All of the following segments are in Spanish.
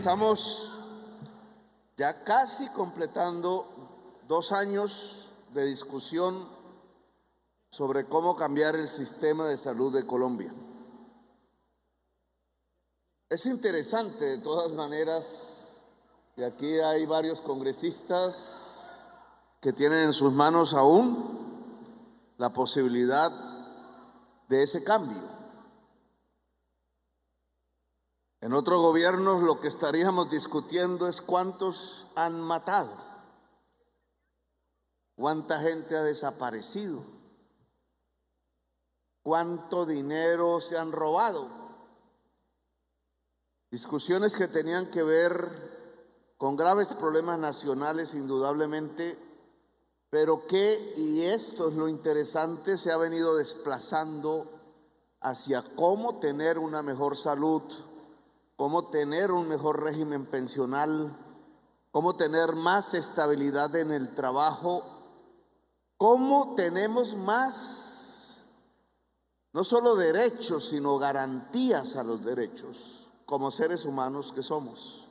estamos ya casi completando 2 años de discusión sobre cómo cambiar el sistema de salud de Colombia. Es interesante, de todas maneras, que aquí hay varios congresistas que tienen en sus manos aún la posibilidad de ese cambio. En otros gobiernos lo que estaríamos discutiendo es cuántos han matado, cuánta gente ha desaparecido, cuánto dinero se han robado. Discusiones que tenían que ver con graves problemas nacionales, indudablemente, pero que, y esto es lo interesante, se ha venido desplazando hacia cómo tener una mejor salud, cómo tener un mejor régimen pensional, cómo tener más estabilidad en el trabajo, cómo tenemos más, no solo derechos, sino garantías a los derechos, como seres humanos que somos.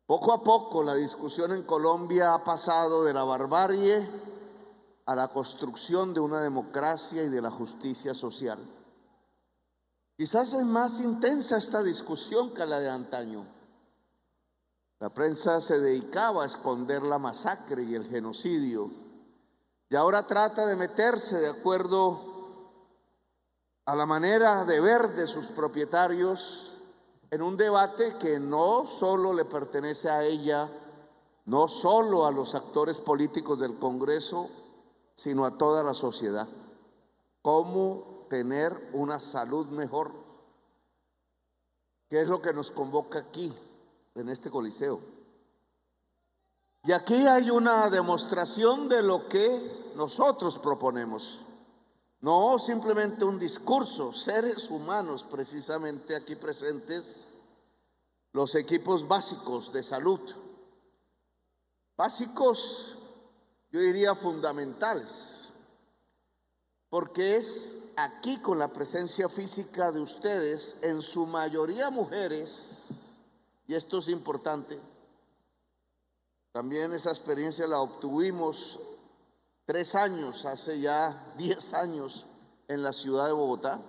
Poco a poco la discusión en Colombia ha pasado de la barbarie a la construcción de una democracia y de la justicia social. Quizás es más intensa esta discusión que la de antaño. La prensa se dedicaba a esconder la masacre y el genocidio, y ahora trata de meterse de acuerdo a la manera de ver de sus propietarios en un debate que no solo le pertenece a ella, no solo a los actores políticos del Congreso, sino a toda la sociedad. ¿Cómo tener una salud mejor? ¿Qué es lo que nos convoca aquí, en este coliseo? Y aquí hay una demostración de lo que nosotros proponemos. No simplemente un discurso, seres humanos precisamente aquí presentes, los equipos básicos de salud. Básicos, yo diría fundamentales, porque es aquí con la presencia física de ustedes, en su mayoría mujeres, y esto es importante, también esa experiencia la obtuvimos 3 años, hace ya 10 años en la ciudad de Bogotá.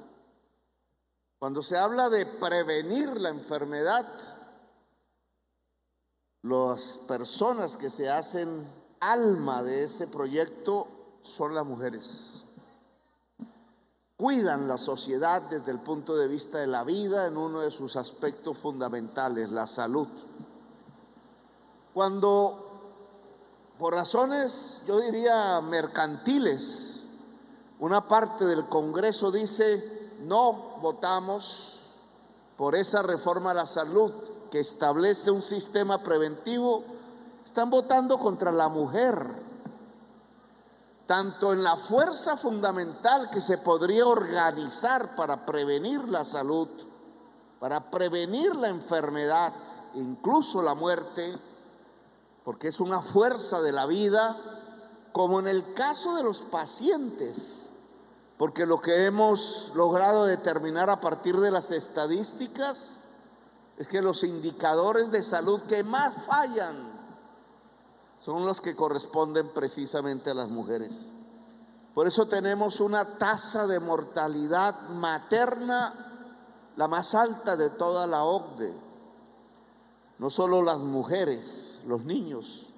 Cuando se habla de prevenir la enfermedad, las personas que se hacen alma de ese proyecto son las mujeres. Cuidan la sociedad desde el punto de vista de la vida en uno de sus aspectos fundamentales, la salud. Cuando, por razones, yo diría, mercantiles, una parte del Congreso dice, no votamos por esa reforma a la salud que establece un sistema preventivo, están votando contra la mujer, tanto en la fuerza fundamental que se podría organizar para prevenir la salud, para prevenir la enfermedad, incluso la muerte, porque es una fuerza de la vida, como en el caso de los pacientes, porque lo que hemos logrado determinar a partir de las estadísticas es que los indicadores de salud que más fallan son los que corresponden precisamente a las mujeres. Por eso tenemos una tasa de mortalidad materna la más alta de toda la OCDE. No solo las mujeres, los niños.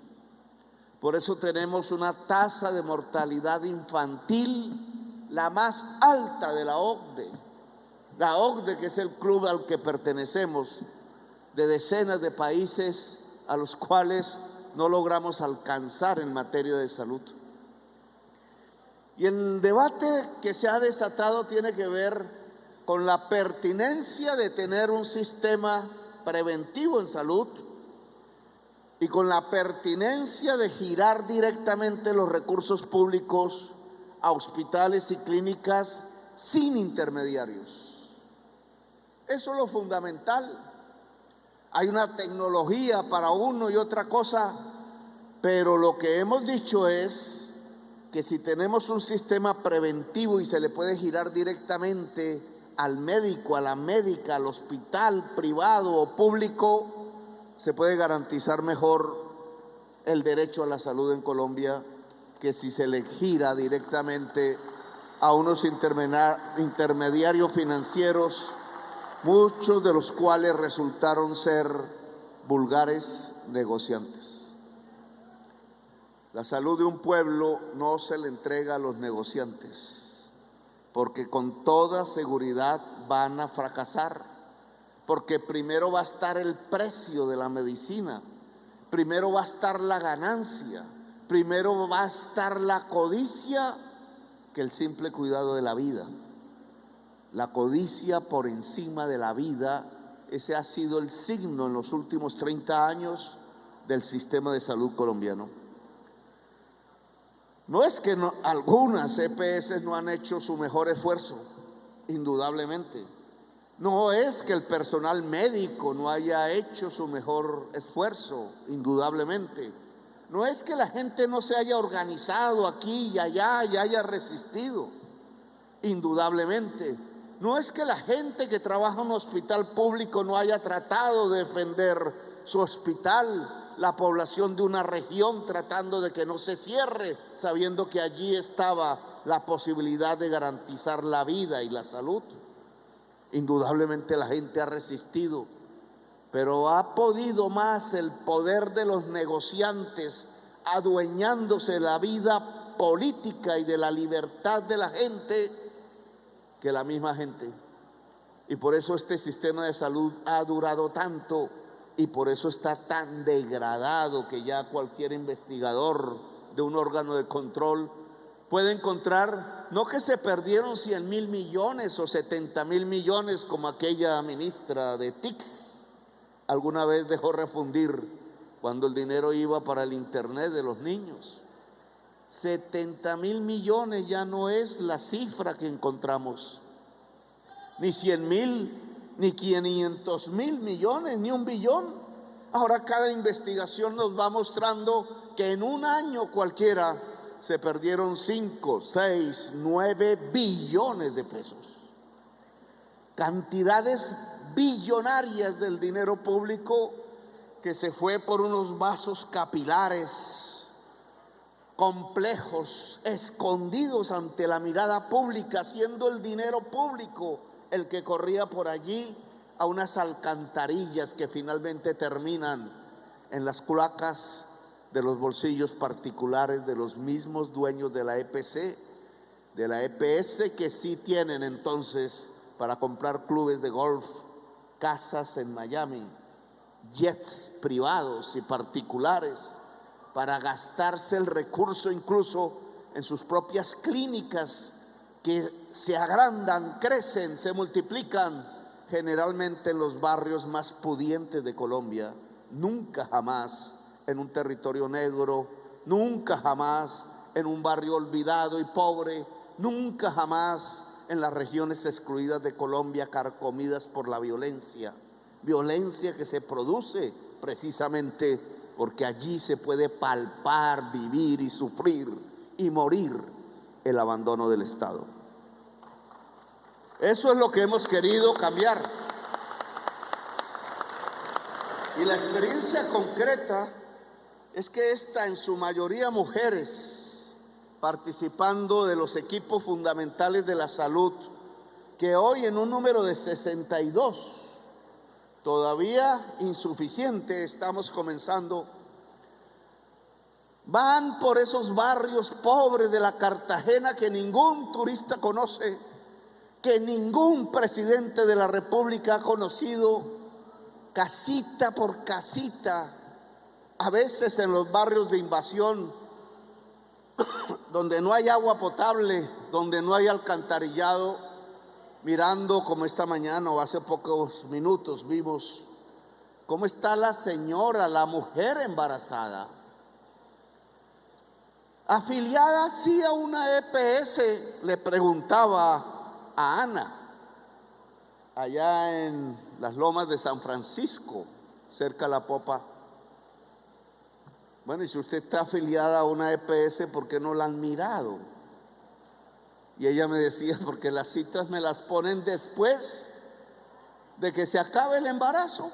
Por eso tenemos una tasa de mortalidad infantil la más alta de la OCDE. La OCDE, que es el club al que pertenecemos, de decenas de países a los cuales no logramos alcanzar en materia de salud. Y el debate que se ha desatado tiene que ver con la pertinencia de tener un sistema preventivo en salud y con la pertinencia de girar directamente los recursos públicos a hospitales y clínicas sin intermediarios. Eso es lo fundamental. Hay una tecnología para uno y otra cosa, pero lo que hemos dicho es que si tenemos un sistema preventivo y se le puede girar directamente al médico, a la médica, al hospital privado o público, se puede garantizar mejor el derecho a la salud en Colombia que si se le gira directamente a unos intermediarios financieros, muchos de los cuales resultaron ser vulgares negociantes. La salud de un pueblo no se le entrega a los negociantes, porque con toda seguridad van a fracasar, porque primero va a estar el precio de la medicina, primero va a estar la ganancia, primero va a estar la codicia que el simple cuidado de la vida. La codicia por encima de la vida, ese ha sido el signo en los últimos 30 años del sistema de salud colombiano. No es que algunas EPS no han hecho su mejor esfuerzo, indudablemente. No es que el personal médico no haya hecho su mejor esfuerzo, indudablemente. No es que la gente no se haya organizado aquí y allá y haya resistido, indudablemente. No es que la gente que trabaja en un hospital público no haya tratado de defender su hospital, la población de una región tratando de que no se cierre, sabiendo que allí estaba la posibilidad de garantizar la vida y la salud. Indudablemente la gente ha resistido, pero ha podido más el poder de los negociantes adueñándose de la vida política y de la libertad de la gente que la misma gente. Y por eso este sistema de salud ha durado tanto y por eso está tan degradado que ya cualquier investigador de un órgano de control puede encontrar, no que se perdieron 100.000 millones o 70.000 millones como aquella ministra de TICS alguna vez dejó refundir cuando el dinero iba para el internet de los niños. 70.000 millones ya no es la cifra que encontramos, ni 100.000, ni 500.000 millones, ni 1.000.000.000. Ahora cada investigación nos va mostrando que en un año cualquiera se perdieron 5, 6, 9 billones de pesos. Cantidades billonarias del dinero público que se fue por unos vasos capilares complejos, escondidos ante la mirada pública, siendo el dinero público el que corría por allí a unas alcantarillas que finalmente terminan en las cloacas de los bolsillos particulares de los mismos dueños de la EPC, de la EPS, que sí tienen entonces para comprar clubes de golf, casas en Miami, jets privados y particulares, para gastarse el recurso incluso en sus propias clínicas que se agrandan, crecen, se multiplican generalmente en los barrios más pudientes de Colombia. Nunca jamás en un territorio negro, nunca jamás en un barrio olvidado y pobre, nunca jamás en las regiones excluidas de Colombia carcomidas por la violencia. Violencia que se produce precisamente porque allí se puede palpar, vivir y sufrir y morir el abandono del Estado. Eso es lo que hemos querido cambiar. Y la experiencia concreta es que está en su mayoría mujeres participando de los equipos fundamentales de la salud, que hoy en un número de 62, todavía insuficiente, estamos comenzando, van por esos barrios pobres de la Cartagena que ningún turista conoce, que ningún presidente de la República ha conocido, casita por casita, a veces en los barrios de invasión, donde no hay agua potable, donde no hay alcantarillado, mirando como esta mañana o hace pocos minutos vimos cómo está la señora, la mujer embarazada, afiliada sí a una EPS. Le preguntaba a Ana, allá en las lomas de San Francisco, cerca de La Popa, bueno, y si usted está afiliada a una EPS, ¿por qué no la han mirado? Y ella me decía, porque las citas me las ponen después de que se acabe el embarazo.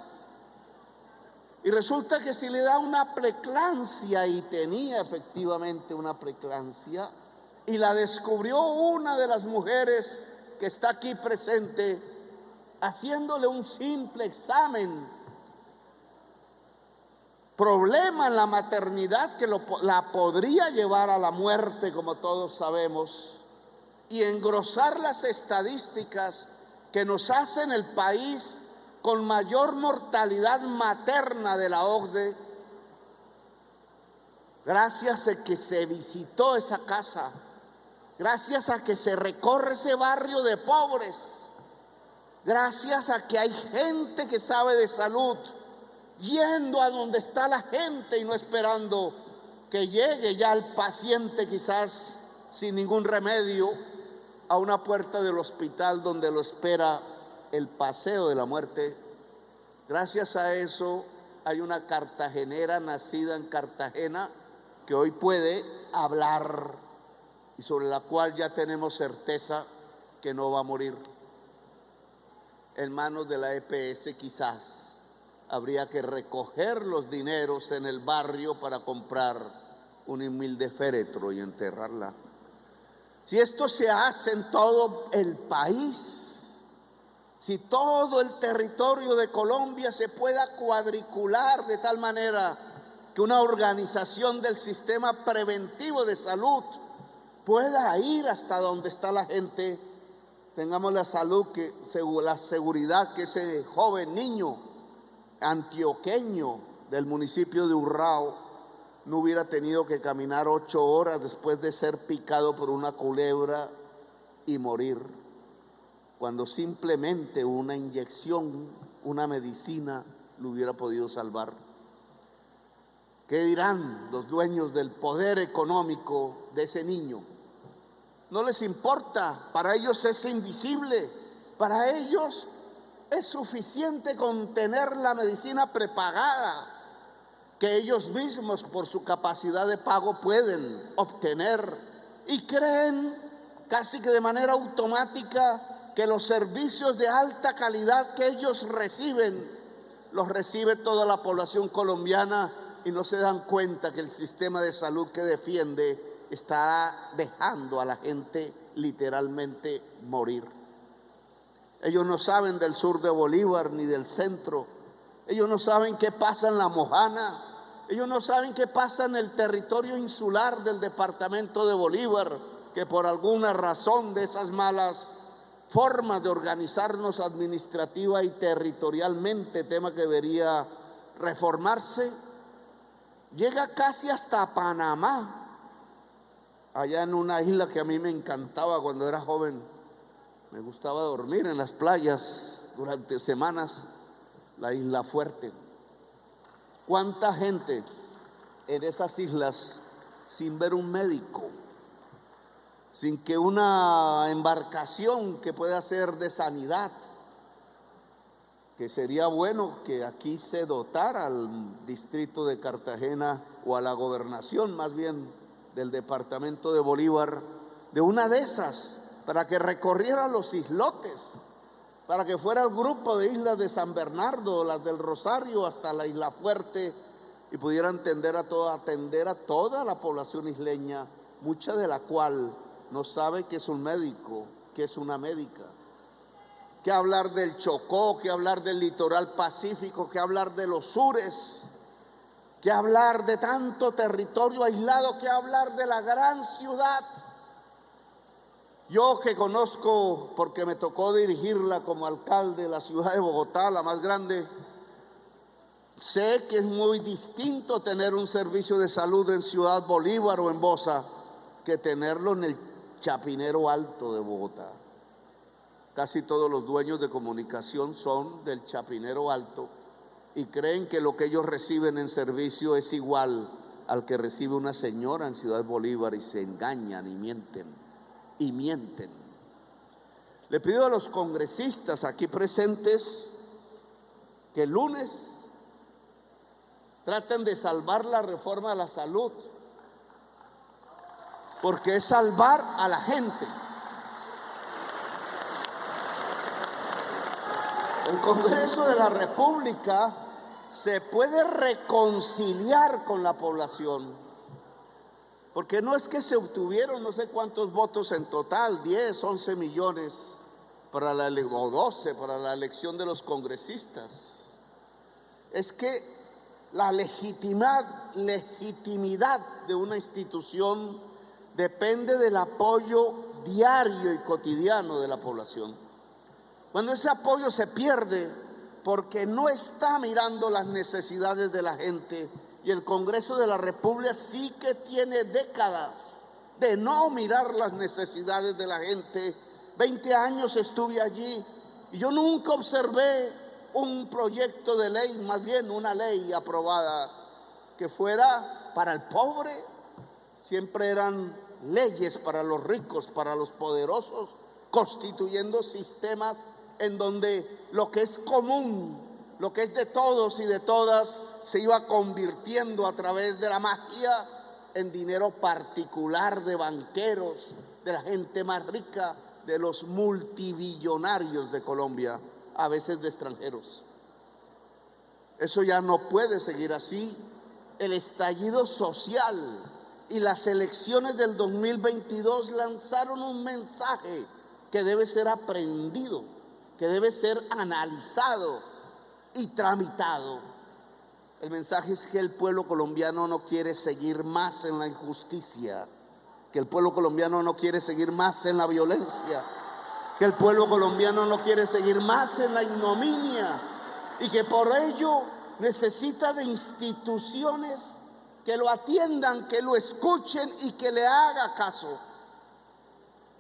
Y resulta que si le da una preeclampsia, y tenía efectivamente una preeclampsia, y la descubrió una de las mujeres que está aquí presente, haciéndole un simple examen. Problema en la maternidad que la podría llevar a la muerte, como todos sabemos, y engrosar las estadísticas que nos hacen el país con mayor mortalidad materna de la OCDE. Gracias a que se visitó esa casa, gracias a que se recorre ese barrio de pobres, gracias a que hay gente que sabe de salud, yendo a donde está la gente y no esperando que llegue ya el paciente, quizás sin ningún remedio, a una puerta del hospital donde lo espera el paseo de la muerte. Gracias a eso hay una cartagenera nacida en Cartagena que hoy puede hablar y sobre la cual ya tenemos certeza que no va a morir. En manos de la EPS quizás habría que recoger los dineros en el barrio para comprar un humilde féretro y enterrarla. Si esto se hace en todo el país, si todo el territorio de Colombia se pueda cuadricular de tal manera que una organización del sistema preventivo de salud pueda ir hasta donde está la gente, tengamos la seguridad que ese joven niño antioqueño del municipio de Urrao no hubiera tenido que caminar 8 horas después de ser picado por una culebra y morir, cuando simplemente una inyección, una medicina lo hubiera podido salvar. ¿Qué dirán los dueños del poder económico de ese niño? No les importa, para ellos es invisible, para ellos es suficiente con tener la medicina prepagada, que ellos mismos por su capacidad de pago pueden obtener, y creen casi que de manera automática que los servicios de alta calidad que ellos reciben, los recibe toda la población colombiana, y no se dan cuenta que el sistema de salud que defiende está dejando a la gente literalmente morir. Ellos no saben del sur de Bolívar ni del centro, ellos no saben qué pasa en La Mojana, ellos no saben qué pasa en el territorio insular del departamento de Bolívar, que por alguna razón de esas malas formas de organizarnos administrativa y territorialmente, tema que debería reformarse, llega casi hasta Panamá, allá en una isla que a mí me encantaba cuando era joven. Me gustaba dormir en las playas durante semanas, la Isla Fuerte. ¿Cuánta gente en esas islas sin ver un médico, sin que una embarcación que pueda ser de sanidad, que sería bueno que aquí se dotara al distrito de Cartagena o a la gobernación más bien del departamento de Bolívar de una de esas, para que recorriera los islotes, para que fuera el grupo de islas de San Bernardo, las del Rosario, hasta la Isla Fuerte, y pudiera atender a toda la población isleña, mucha de la cual no sabe que es un médico, que es una médica. ¿Qué hablar del Chocó? ¿Qué hablar del litoral pacífico? ¿Qué hablar de los sures? ¿Qué hablar de tanto territorio aislado? ¿Qué hablar de la gran ciudad? Yo que conozco, porque me tocó dirigirla como alcalde de la ciudad de Bogotá, la más grande, sé que es muy distinto tener un servicio de salud en Ciudad Bolívar o en Bosa que tenerlo en el Chapinero Alto de Bogotá. Casi todos los dueños de comunicación son del Chapinero Alto y creen que lo que ellos reciben en servicio es igual al que recibe una señora en Ciudad Bolívar, y se engañan y mienten. Le pido a los congresistas aquí presentes que el lunes traten de salvar la reforma de la salud, porque es salvar a la gente. El Congreso de la República se puede reconciliar con la población, porque no es que se obtuvieron no sé cuántos votos en total, 10, 11 millones para o 12 para la elección de los congresistas. Es que la legitimidad de una institución depende del apoyo diario y cotidiano de la población. Cuando ese apoyo se pierde porque no está mirando las necesidades de la gente, y el Congreso de la República sí que tiene décadas de no mirar las necesidades de la gente. 20 años estuve allí y yo nunca observé un proyecto de ley, más bien una ley aprobada que fuera para el pobre. Siempre eran leyes para los ricos, para los poderosos, constituyendo sistemas en donde lo que es común, lo que es de todos y de todas, se iba convirtiendo a través de la magia en dinero particular de banqueros, de la gente más rica, de los multimillonarios de Colombia, a veces de extranjeros. Eso ya no puede seguir así. El estallido social y las elecciones del 2022 lanzaron un mensaje que debe ser aprendido, que debe ser analizado y tramitado. El mensaje es que el pueblo colombiano no quiere seguir más en la injusticia, que el pueblo colombiano no quiere seguir más en la violencia, que el pueblo colombiano no quiere seguir más en la ignominia, y que por ello necesita de instituciones que lo atiendan, que lo escuchen y que le haga caso.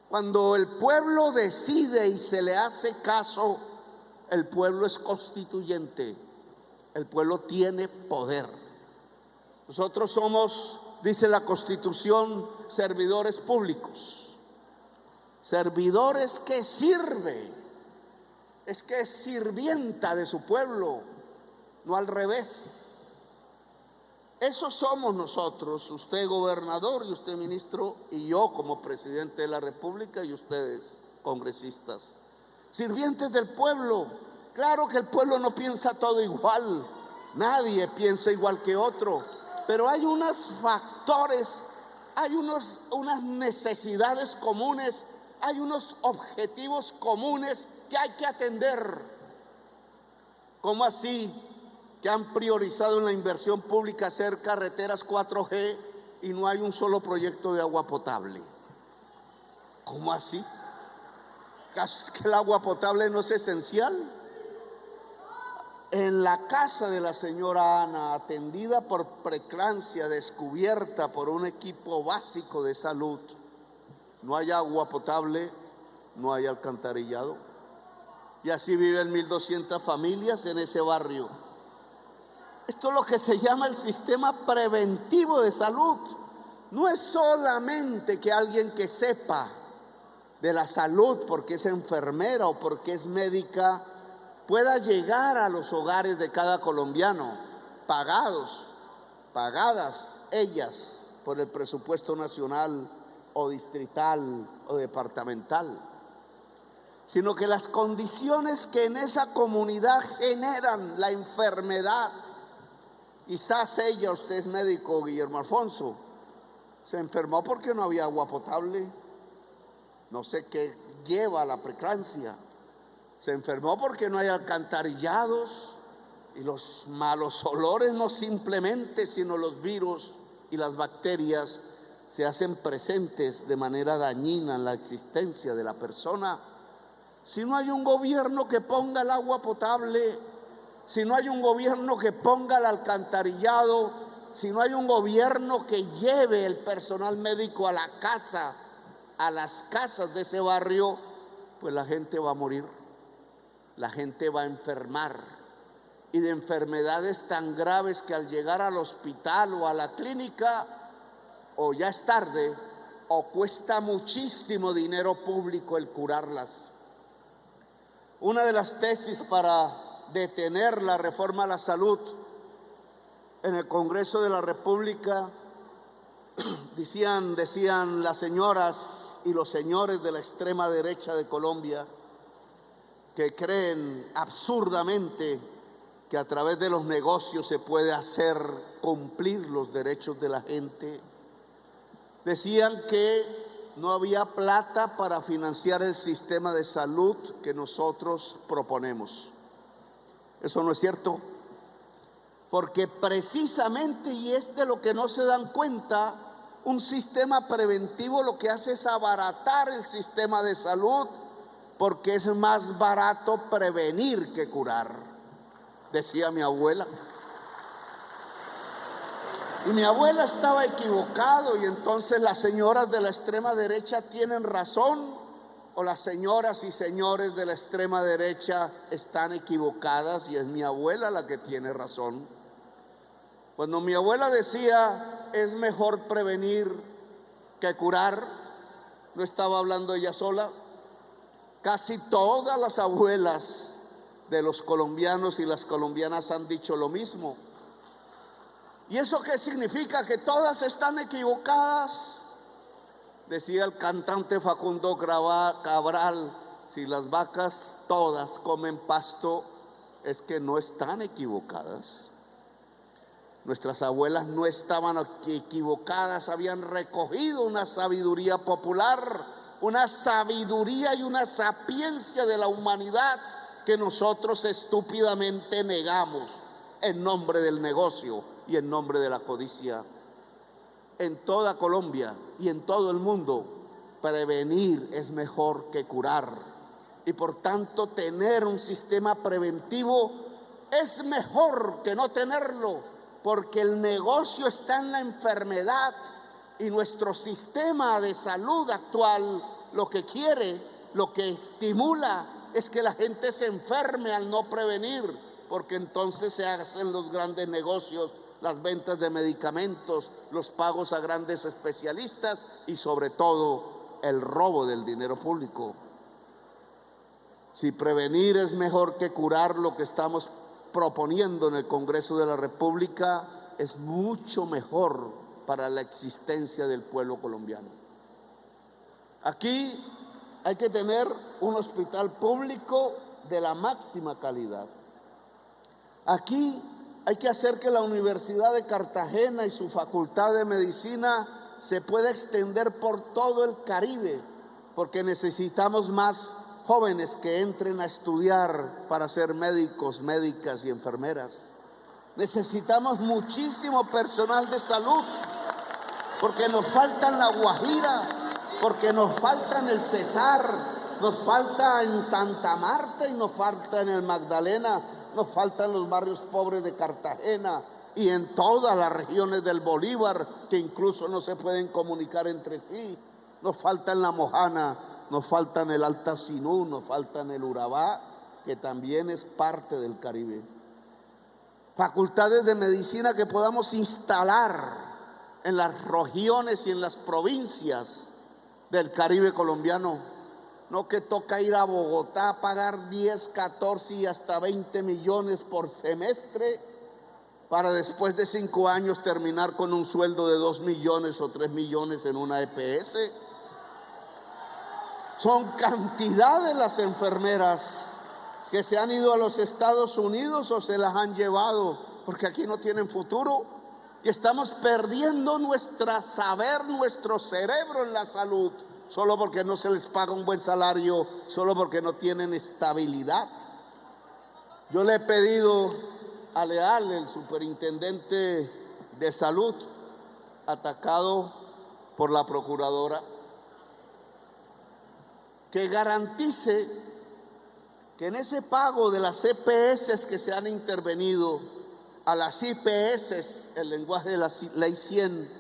Cuando el pueblo decide y se le hace caso, el pueblo es constituyente, el pueblo tiene poder. Nosotros somos, dice la Constitución, servidores públicos, servidores que sirven, es que es sirvienta de su pueblo, no al revés. Eso somos nosotros, usted gobernador y usted ministro y yo como presidente de la República y ustedes congresistas, sirvientes del pueblo. Claro que el pueblo no piensa todo igual, nadie piensa igual que otro, pero hay unos factores, hay unas necesidades comunes, hay unos objetivos comunes que hay que atender. ¿Cómo así que han priorizado en la inversión pública hacer carreteras 4G y no hay un solo proyecto de agua potable? ¿Cómo así? ¿Acaso es que el agua potable no es esencial? En la casa de la señora Ana, atendida por preeclampsia, descubierta por un equipo básico de salud, no hay agua potable, no hay alcantarillado. Y así viven 1.200 familias en ese barrio. Esto es lo que se llama el sistema preventivo de salud. No es solamente que alguien que sepa de la salud porque es enfermera o porque es médica pueda llegar a los hogares de cada colombiano, pagadas ellas por el presupuesto nacional o distrital o departamental, sino que las condiciones que en esa comunidad generan la enfermedad. Quizás ella, usted es médico, Guillermo Alfonso, se enfermó porque no había agua potable, no sé qué lleva la preeclampsia. Se enfermó porque no hay alcantarillados y los malos olores no simplemente, sino los virus y las bacterias se hacen presentes de manera dañina en la existencia de la persona. Si no hay un gobierno que ponga el agua potable, si no hay un gobierno que ponga el alcantarillado, si no hay un gobierno que lleve el personal médico a la casa, a las casas de ese barrio, pues la gente va a morir, la gente va a enfermar, y de enfermedades tan graves que al llegar al hospital o a la clínica, o ya es tarde, o cuesta muchísimo dinero público el curarlas. Una de las tesis para detener la reforma a la salud en el Congreso de la República, decían las señoras y los señores de la extrema derecha de Colombia, que creen absurdamente que a través de los negocios se puede hacer cumplir los derechos de la gente. Decían que no había plata para financiar el sistema de salud que nosotros proponemos. Eso no es cierto, porque precisamente, y es de lo que no se dan cuenta, un sistema preventivo lo que hace es abaratar el sistema de salud, porque es más barato prevenir que curar, decía mi abuela. Y mi abuela estaba equivocado, y entonces las señoras de la extrema derecha tienen razón, o las señoras y señores de la extrema derecha están equivocadas y es mi abuela la que tiene razón. Cuando mi abuela decía es mejor prevenir que curar, no estaba hablando ella sola. Casi todas las abuelas de los colombianos y las colombianas han dicho lo mismo. ¿Y eso qué significa? ¿Que todas están equivocadas? Decía el cantante Facundo Cabral, si las vacas todas comen pasto, es que no están equivocadas. Nuestras abuelas no estaban equivocadas, habían recogido una sabiduría popular, una sabiduría y una sapiencia de la humanidad que nosotros estúpidamente negamos en nombre del negocio y en nombre de la codicia. En toda Colombia y en todo el mundo, prevenir es mejor que curar. Y por tanto, tener un sistema preventivo es mejor que no tenerlo, porque el negocio está en la enfermedad y nuestro sistema de salud actual lo que quiere, lo que estimula es que la gente se enferme al no prevenir, porque entonces se hacen los grandes negocios, las ventas de medicamentos, los pagos a grandes especialistas y sobre todo el robo del dinero público. Si prevenir es mejor que curar, lo que estamos proponiendo en el Congreso de la República es mucho mejor para la existencia del pueblo colombiano. Aquí hay que tener un hospital público de la máxima calidad. Aquí hay que hacer que la Universidad de Cartagena y su Facultad de Medicina se pueda extender por todo el Caribe, porque necesitamos más jóvenes que entren a estudiar para ser médicos, médicas y enfermeras. Necesitamos muchísimo personal de salud, porque nos falta en La Guajira, porque nos falta en el Cesar, nos falta en Santa Marta y nos falta en el Magdalena, nos faltan los barrios pobres de Cartagena y en todas las regiones del Bolívar, que incluso no se pueden comunicar entre sí. Nos falta en La Mojana, nos falta en el Alta Sinú, nos falta en el Urabá, que también es parte del Caribe. Facultades de medicina que podamos instalar en las regiones y en las provincias del Caribe colombiano. No que toca ir a Bogotá a pagar 10, 14 y hasta 20 millones por semestre para después de 5 años terminar con un sueldo de 2 millones o 3 millones en una EPS. Son cantidades las enfermeras que se han ido a los Estados Unidos o se las han llevado porque aquí no tienen futuro y estamos perdiendo nuestro saber, nuestro cerebro en la salud, solo porque no se les paga un buen salario, solo porque no tienen estabilidad. Yo le he pedido a Leal, el superintendente de salud, atacado por la procuradora, que garantice que en ese pago de las EPS que se han intervenido a las IPS, el lenguaje de la ley 100,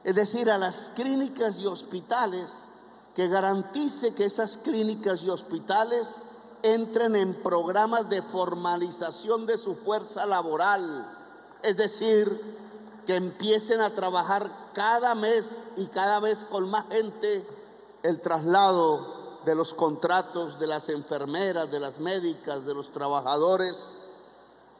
es decir, a las clínicas y hospitales, que garantice que esas clínicas y hospitales entren en programas de formalización de su fuerza laboral, es decir, que empiecen a trabajar cada mes y cada vez con más gente el traslado de los contratos de las enfermeras, de las médicas, de los trabajadores,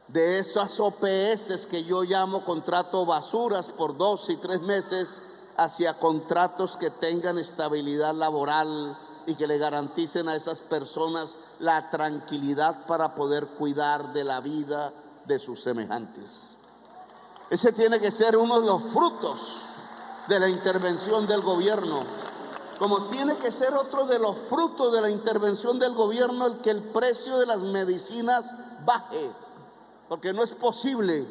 de esas OPS que yo llamo contrato basuras por 2 y 3 meses, hacia contratos que tengan estabilidad laboral y que le garanticen a esas personas la tranquilidad para poder cuidar de la vida de sus semejantes. Ese tiene que ser uno de los frutos de la intervención del gobierno, como tiene que ser otro de los frutos de la intervención del gobierno el que el precio de las medicinas baje, porque no es posible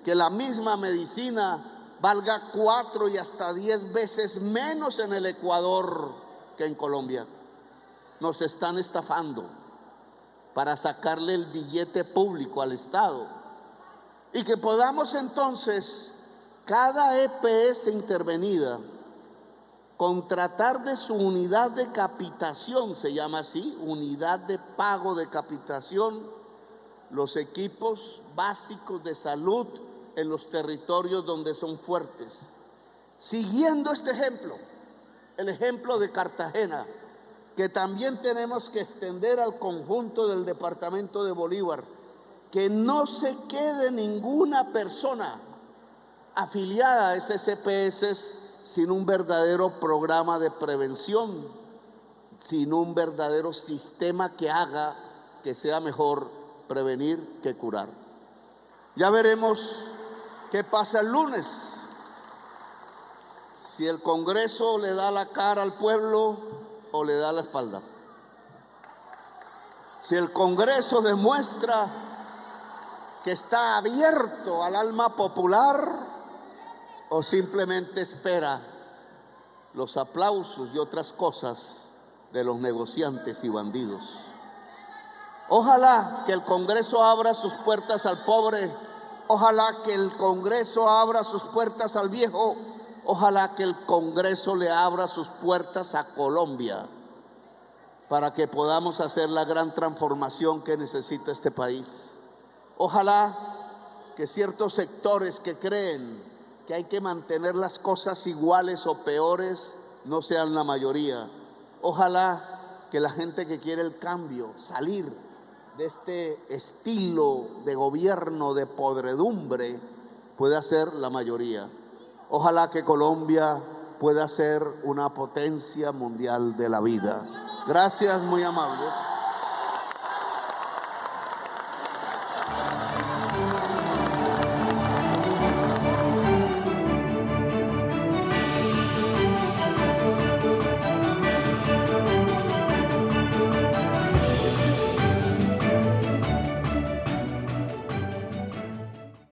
que la misma medicina valga 4 y hasta 10 veces menos en el Ecuador que en Colombia. Nos están estafando para sacarle el billete público al Estado y que podamos entonces cada EPS intervenida contratar de su unidad de capitación, se llama así, unidad de pago de capitación, los equipos básicos de salud en los territorios donde son fuertes. Siguiendo este ejemplo, el ejemplo de Cartagena, que también tenemos que extender al conjunto del departamento de Bolívar, que no se quede ninguna persona afiliada a esas EPS sin un verdadero programa de prevención, sin un verdadero sistema que haga que sea mejor prevenir que curar. Ya veremos qué pasa el lunes. Si el Congreso le da la cara al pueblo o le da la espalda. Si el Congreso demuestra que está abierto al alma popular o simplemente espera los aplausos y otras cosas de los negociantes y bandidos. Ojalá que el Congreso abra sus puertas al pobre, ojalá que el Congreso abra sus puertas al viejo, ojalá que el Congreso le abra sus puertas a Colombia para que podamos hacer la gran transformación que necesita este país. Ojalá que ciertos sectores que creen que hay que mantener las cosas iguales o peores no sean la mayoría. Ojalá que la gente que quiere el cambio, salir de este estilo de gobierno de podredumbre, pueda ser la mayoría. Ojalá que Colombia pueda ser una potencia mundial de la vida. Gracias, muy amables.